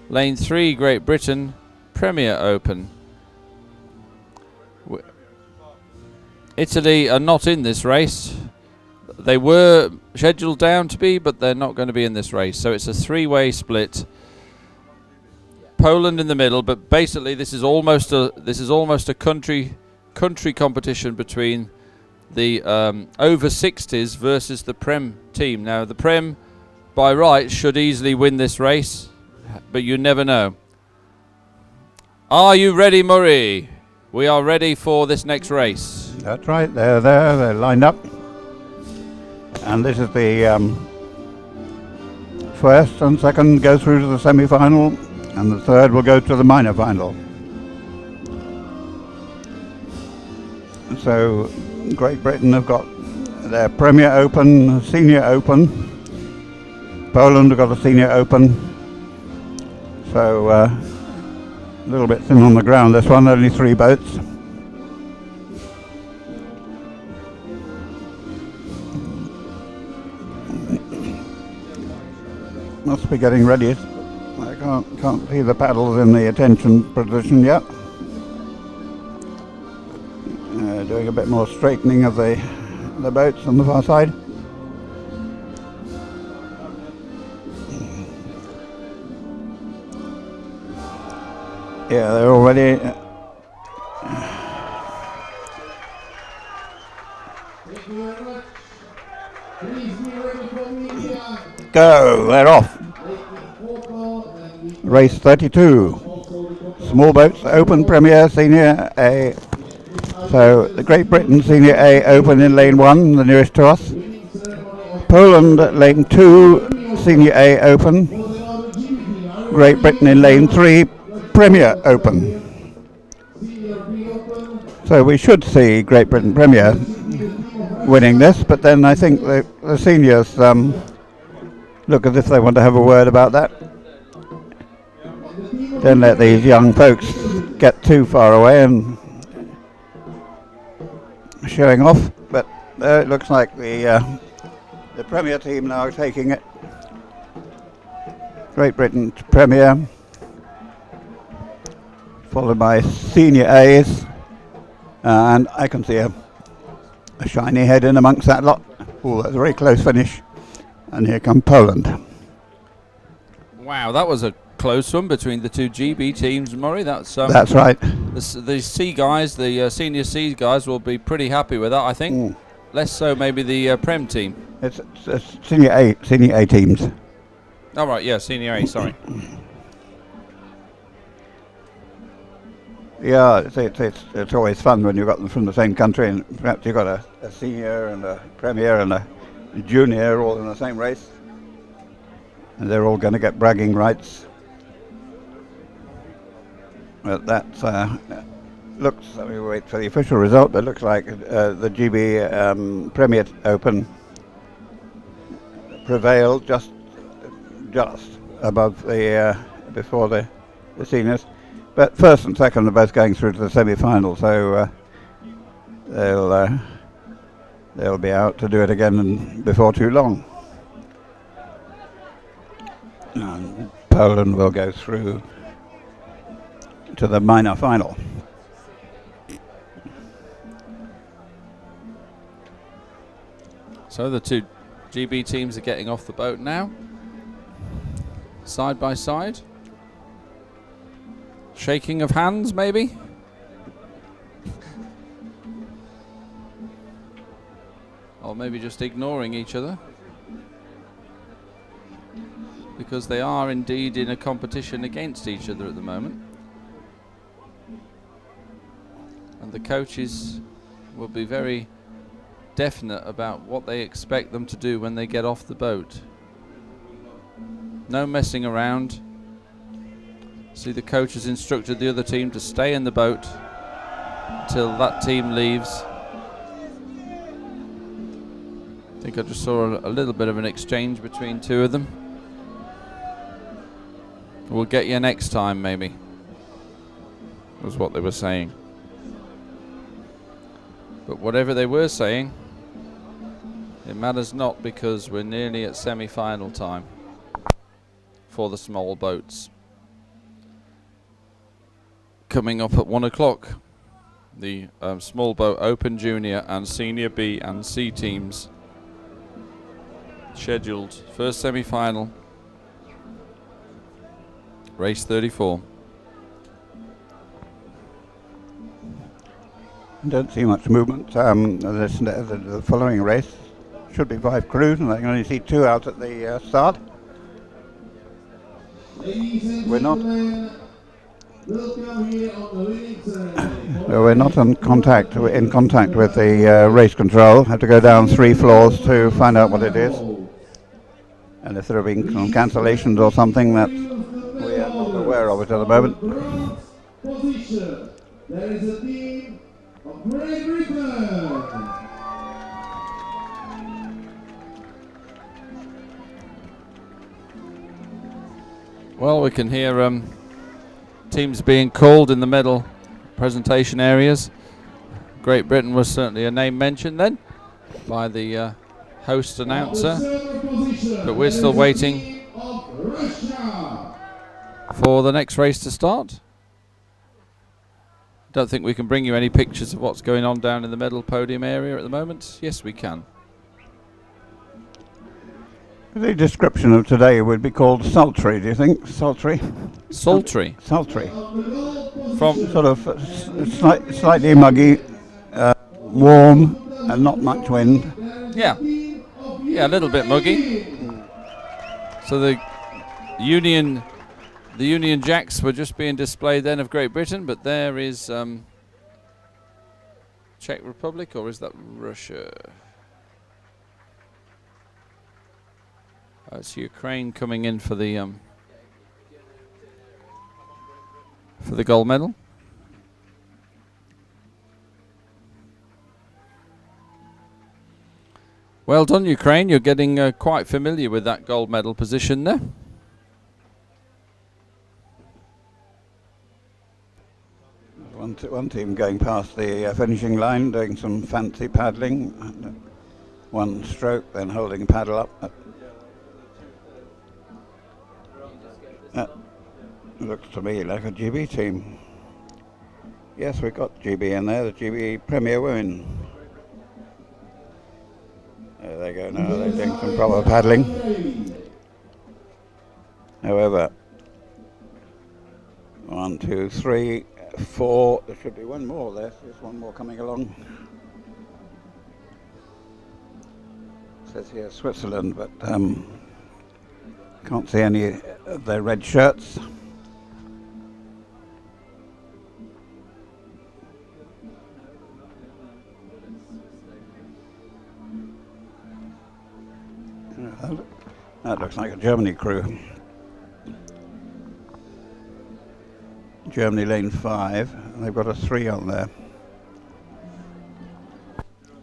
S1: Lane 3, Great Britain Premier Open. Italy are not in this race. They were scheduled down to be, but they're not going to be in this race. So it's a three-way split. Poland in the middle, but basically this is almost a country competition between the over 60s versus the Prem team. Now the Prem by right should easily win this race, but you never know. Are you ready, Murray? We are ready for this next race.
S2: That's right, they're there, they're lined up. And this is the first and second go through to the semi-final, and the third will go to the minor final. So Great Britain have got their Premier Open, Senior Open. Poland have got a Senior Open. So a little bit thin on the ground this one, only 3 boats. Must be getting ready. I can't see the paddles in the attention position yet. Doing a bit more straightening of the boats on the far side. Yeah, they're all ready.
S3: Thank you very much. Please be ready for media.
S2: Go, they're off. Race 32. Small boats, Open, Premier, Senior A. So the Great Britain Senior A Open in lane 1, the nearest to us. Poland lane 2, Senior A Open. Great Britain in lane 3, Premier Open. So we should see Great Britain Premier winning this, but then I think the seniors look as if they want to have a word about that. Don't let these young folks get too far away and showing off, but it looks like the Premier team now taking it. Great Britain Premier, followed by Senior A's, and I can see a shiny head in amongst that lot. Oh, that's a very close finish. And here come Poland.
S1: Wow, that was a close one between the two GB teams, Murray. That's
S2: right.
S1: The C guys, the senior C guys, will be pretty happy with that, I think. Less so maybe the Prem team.
S2: It's Senior A teams.
S1: Oh right, yeah, Senior A. Sorry.
S2: Yeah, it's always fun when you've got them from the same country, and perhaps you've got a senior and a premier and a junior all in the same race, and they're all going to get bragging rights. But that looks, let me wait for the official result, but it looks like the GB Premier Open prevailed just above the before the seniors. But first and second are both going through to the semi-final, so they'll be out to do it again before too long. And Poland will go through to the minor final.
S1: So the two GB teams are getting off the boat now, side by side. Shaking of hands, maybe? Or maybe just ignoring each other. Because they are indeed in a competition against each other at the moment. And the coaches will be very definite about what they expect them to do when they get off the boat. No messing around. See, the coach has instructed the other team to stay in the boat until that team leaves. I think I just saw a little bit of an exchange between two of them. We'll get you next time, maybe, was what they were saying. But whatever they were saying, it matters not, because we're nearly at semi-final time for the small boats. Coming up at 1 o'clock, the small boat Open Junior and Senior B and C teams scheduled. First semi-final, race 34.
S2: Don't see much movement. The following race should be 5 crews, and I can only see 2 out at the start. We're not. We're not in contact with the race control. Have to go down 3 floors to find out what it is, and if there have been some cancellations or something that we are not aware of it at the moment.
S3: There is a team of Great Britain.
S1: Well, we can hear teams being called in the middle presentation areas. Great Britain was certainly a name mentioned then by the host announcer, but we're still waiting for the next race to start. Don't think we can bring you any pictures of what's going on down in the middle podium area at the moment. Yes, we can.
S2: The description of today would be called sultry, do you think? Sultry?
S1: Sultry.
S2: Sultry.
S1: From
S2: Sort of slightly muggy, warm, and not much wind.
S1: yeah, a little bit muggy. So the Union Jacks were just being displayed then of Great Britain, but there is Czech Republic, or is that Russia? It's Ukraine coming in for the gold medal. Well done, Ukraine. You're getting quite familiar with that gold medal position there.
S2: One team going past the finishing line, doing some fancy paddling. One stroke, then holding paddle up. Looks to me like a GB team. Yes, we've got GB in there, the GB Premier Women. There they go now, they're doing some proper paddling. However, 1, 2, 3, 4, there should be one more there. There's one more coming along. It says here Switzerland, but can't see any of their red shirts. That looks like a Germany crew. Germany lane 5, and they've got a 3 on there.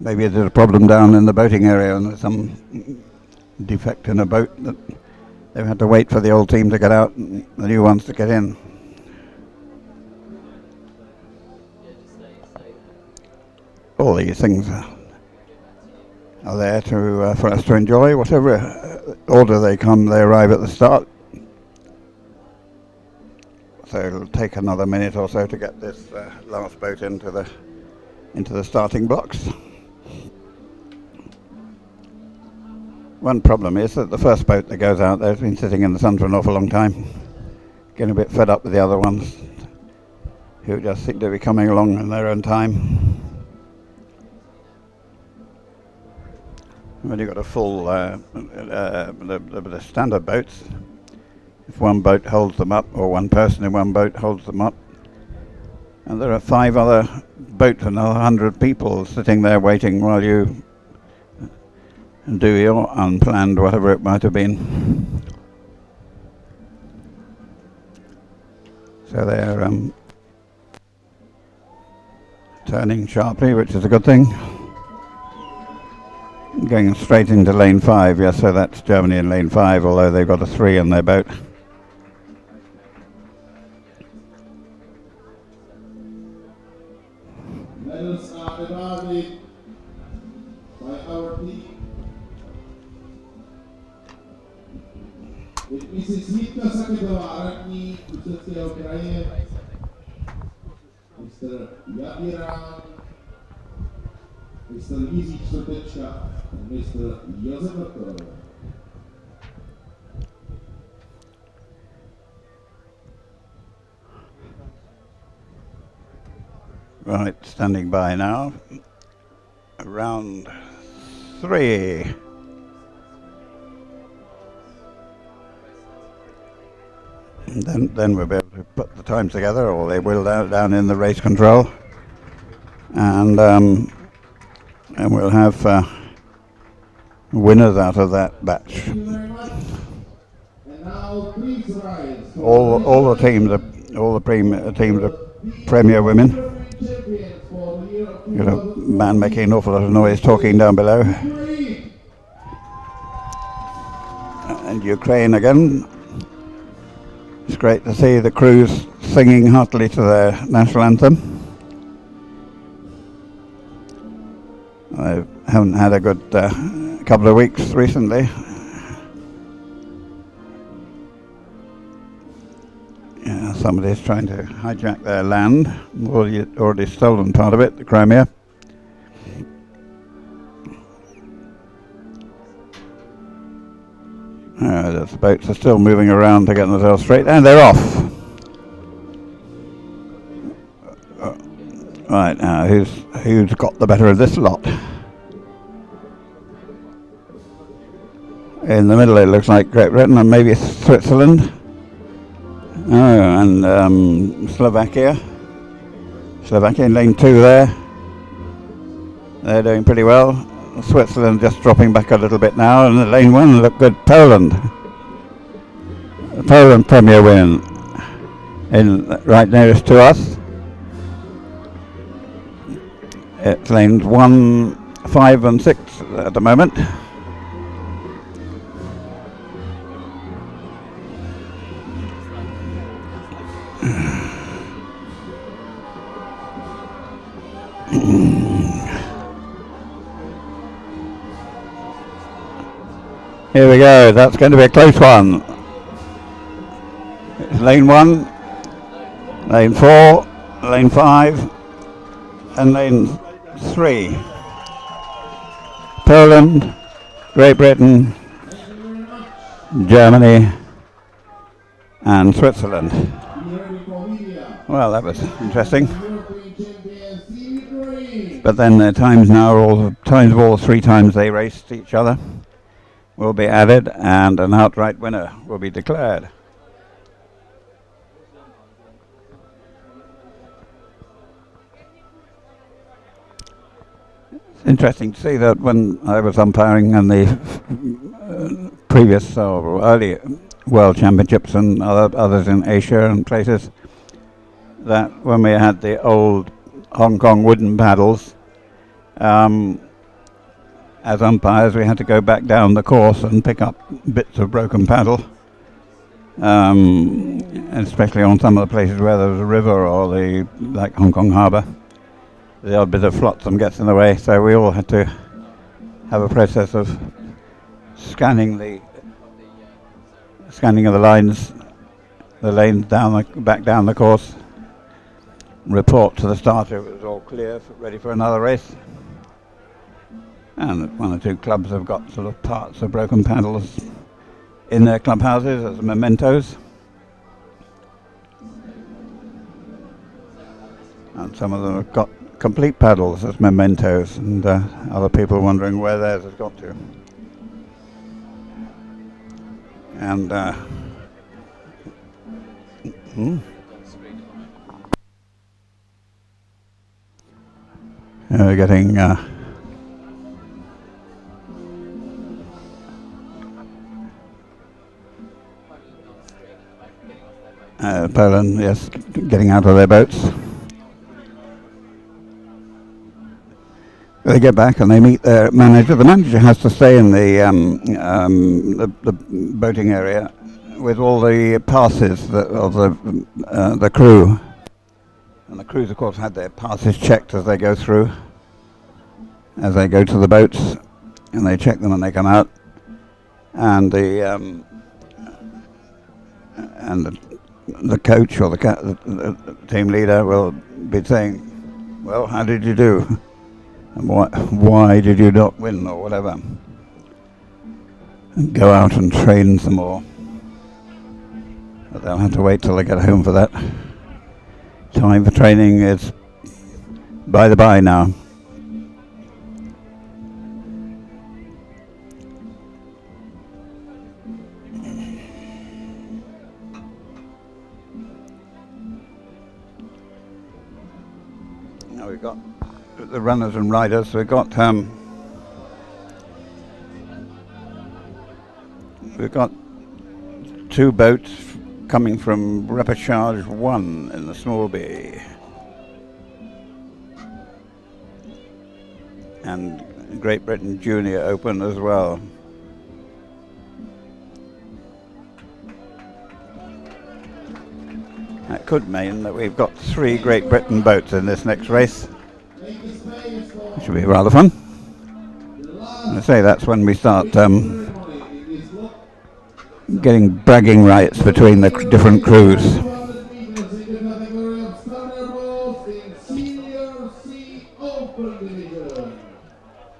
S2: Maybe there's a problem down in the boating area and there's some defect in a boat that they've had to wait for the old team to get out and the new ones to get in. All these things are there to for us to enjoy. Whatever order they come, they arrive at the start. So it'll take another minute or so to get this last boat into the starting blocks. One problem is that the first boat that goes out there has been sitting in the sun for an awful long time, getting a bit fed up with the other ones, who just seem to be coming along in their own time. When you've got a full, the standard boats, if one boat holds them up, or one person in one boat holds them up, and there are 5 other boats and 100 people sitting there waiting while you do your unplanned whatever it might have been. So they're turning sharply, which is a good thing. Going straight into lane 5, yes, so that's Germany in lane 5, although they've got a 3 in their boat.
S3: Medal Medals are awarded by our team. Mrs. Jitka Saketová, radní Ústeckého kraje, Mr. Jadírán, Mr. Jiří Čtvrtečka a Mr. Josef Doktor.
S2: Right, standing by now. Round 3. Then we'll be able to put the times together, or they will down in the race control, and we'll have winners out of that batch.
S3: Thank you very much. And now please rise.
S2: All the teams are teams are Premier women. Got a man making an awful lot of noise talking down below. And Ukraine again. It's great to see the crews singing heartily to their national anthem. I haven't had a good couple of weeks recently. Yeah, somebody's trying to hijack their land. Already stolen part of it, the Crimea. The boats are still moving around to get themselves straight, and they're off. Right now, who's got the better of this lot? In the middle, it looks like Great Britain and maybe Switzerland. Oh, and Slovakia. Slovakia in lane 2 there. They're doing pretty well. Switzerland just dropping back a little bit now, and lane 1 look good. Poland. Poland Premier win. In right nearest to us. It's lanes 1, 5 and 6 at the moment. Here we go, that's going to be a close one. It's lane 1, lane 4, lane 5 and lane 3. Poland, Great Britain, Germany and Switzerland. Well, that was interesting. But then the times now, all the times of all 3 times they raced each other will be added, and an outright winner will be declared. It's interesting to see that when I was umpiring in the previous or early World Championships and others in Asia and places, that when we had the old Hong Kong wooden paddles, as umpires we had to go back down the course and pick up bits of broken paddle, especially on some of the places where there was a river or like Hong Kong Harbour. The odd bit of flotsam gets in the way, so we all had to have a process of scanning of the lines, the lanes back down the course, report to the starter it was all clear, ready for another race. And 1 or 2 clubs have got sort of parts of broken paddles in their clubhouses as mementos. And some of them have got complete paddles as mementos, and other people wondering where theirs has got to. And we're getting Poland, yes, getting out of their boats. They get back and they meet their manager. The manager has to stay in the boating area with all the passes of the crew. And the crews, of course, had their passes checked as they go through, as they go to the boats, and they check them when they come out. And the coach or the team leader will be saying, well, how did you do? And why did you not win, or whatever. And go out and train some more. But they'll have to wait till they get home for that. Time for training is by the by now. Now we've got the runners and riders. We've got two boats coming from Repechage 1 in the small bay, and Great Britain Junior Open as well. That could mean that we've got 3 Great Britain boats in this next race, which will be rather fun. I say that's when we start getting bragging rights between the different crews.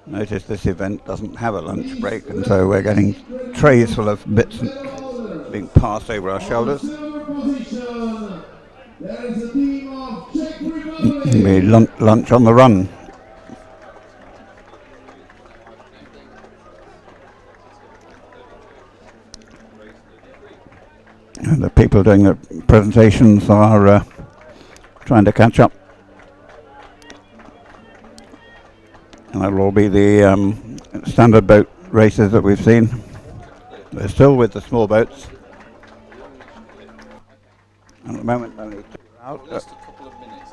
S2: Notice this event doesn't have a lunch break, and so we're getting trays full of bits being passed over our shoulders. We lunch on the run. And the people doing the presentations are trying to catch up. And that'll all be the standard boat races that we've seen. We're still with the small boats. At the moment, only 2 are out.
S1: Just a couple of minutes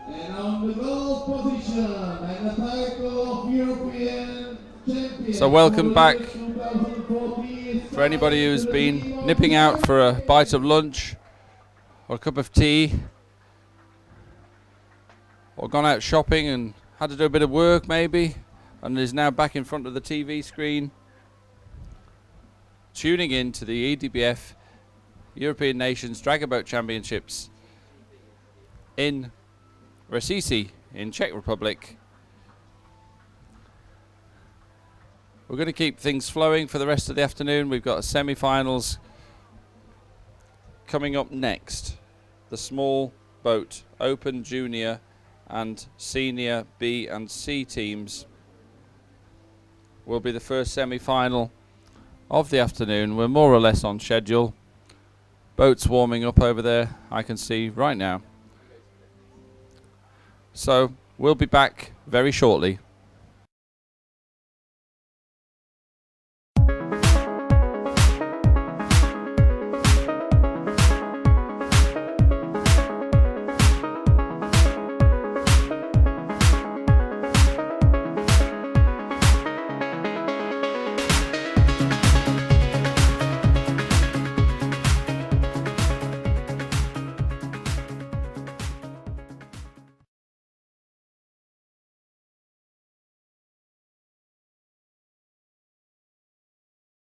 S1: anyway.
S3: And on the goal position and the title of European champion.
S1: So welcome back for anybody who's been nipping out for a bite of lunch or a cup of tea, or gone out shopping and had to do a bit of work maybe, and is now back in front of the TV screen, tuning in to the EDBF European Nations Dragger Boat Championships in Resisi in Czech Republic. We're going to keep things flowing for the rest of the afternoon. We've got semi-finals coming up next. The small boat, Open, Junior and Senior B and C teams will be the first semi-final of the afternoon. We're more or less on schedule. Boats warming up over there, I can see right now. So we'll be back very shortly.